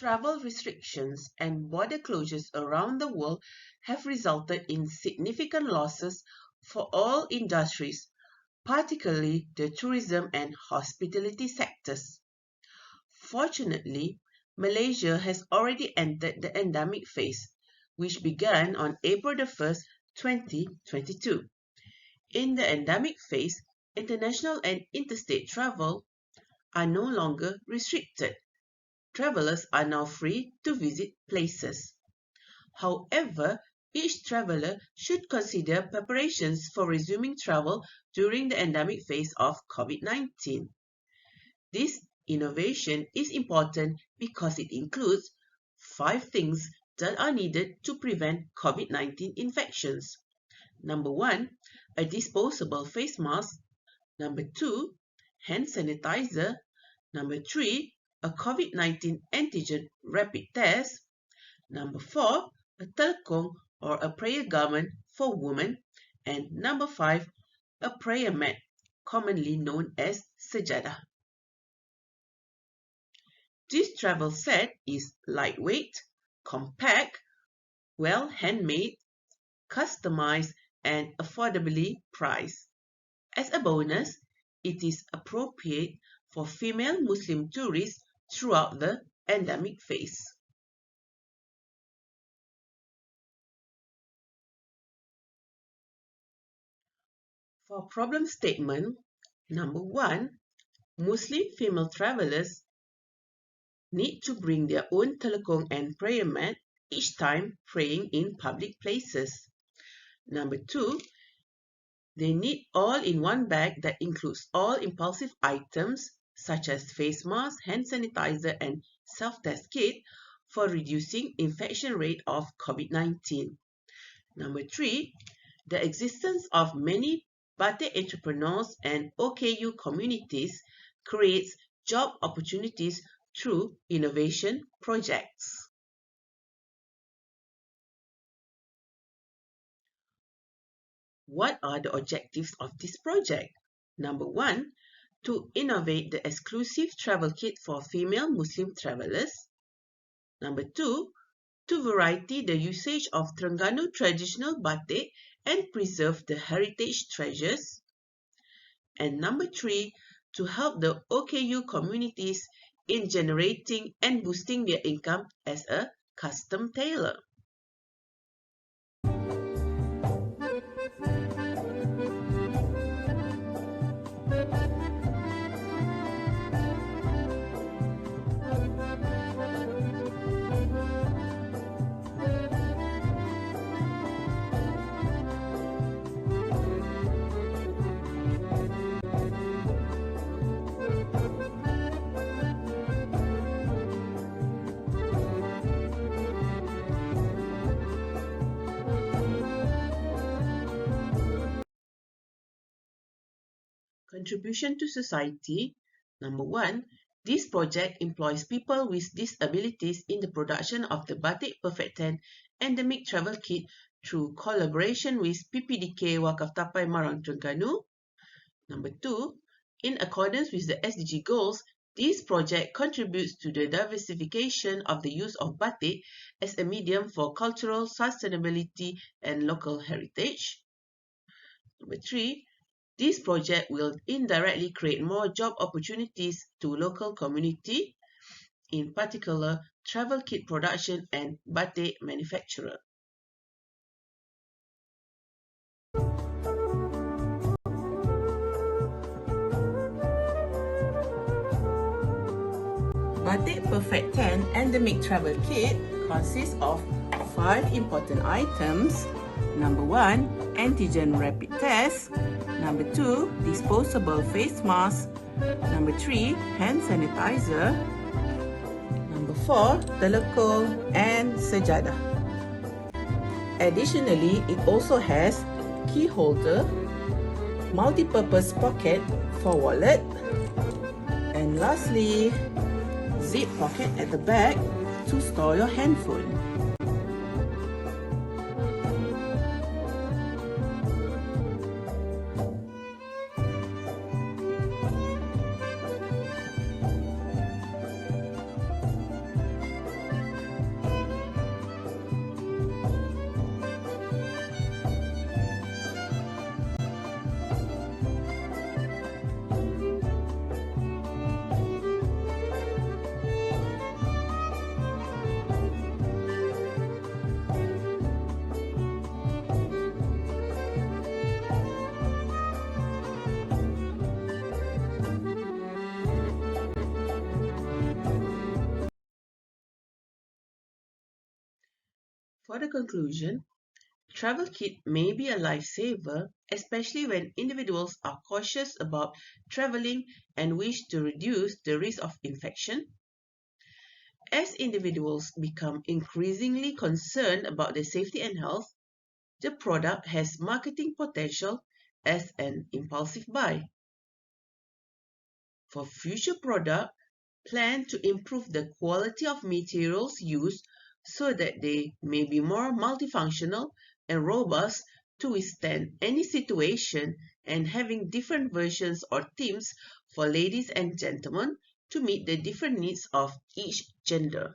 Travel restrictions and border closures around the world have resulted in significant losses for all industries, particularly the tourism and hospitality sectors. Fortunately, Malaysia has already entered the endemic phase, which began on April 1st, 2022. In the endemic phase, international and interstate travel are no longer restricted. Travelers are now free to visit places. However, each traveler should consider preparations for resuming travel during the endemic phase of COVID-19. This innovation is important because it includes 5 things that are needed to prevent COVID-19 infections. Number 1, a disposable face mask. Number 2, hand sanitizer. Number 3, a COVID-19 antigen rapid test. Number 4, a telekung or a prayer garment for women. And number 5, a prayer mat, commonly known as sajadah. This travel set is lightweight, compact, well handmade, customized, and affordably priced. As a bonus, it is appropriate for female Muslim tourists throughout the endemic phase. For problem statement, number 1, Muslim female travelers need to bring their own telekung and prayer mat each time praying in public places. Number 2, they need all-in-one bag that includes all impulsive items such as face mask, hand sanitizer, and self-test kit for reducing infection rate of COVID-19. Number 3, the existence of many batik entrepreneurs and OKU communities creates job opportunities through innovation projects. What are the objectives of this project? Number 1, to innovate the exclusive travel kit for female Muslim travelers. Number 2, to variety the usage of Terengganu traditional batik and preserve the heritage treasures. And number 3, to help the OKU communities in generating and boosting their income as a custom tailor. Contribution to society. Number 1, this project employs people with disabilities in the production of the Batik Perfect-10 Endemic Travel Kit through collaboration with PPDK Wakaf Tapai Marang Terengganu. Number 2, in accordance with the SDG goals, this project contributes to the diversification of the use of batik as a medium for cultural sustainability and local heritage. Number 3, this project will indirectly create more job opportunities to local community, in particular travel kit production and batik manufacturer. Batik Perfect-10 Endemic Travel Kit consists of 5 important items. Number 1, antigen rapid test. Number 2, disposable face mask. Number 3, hand sanitizer. Number 4, telekung and sajadah. Additionally, it also has key holder, multi-purpose pocket for wallet, and lastly, zip pocket at the back to store your handphone. For the conclusion, travel kit may be a lifesaver, especially when individuals are cautious about traveling and wish to reduce the risk of infection. As individuals become increasingly concerned about their safety and health, the product has marketing potential as an impulsive buy. For future products, plan to improve the quality of materials used so that they may be more multifunctional and robust to withstand any situation, and having different versions or themes for ladies and gentlemen to meet the different needs of each gender.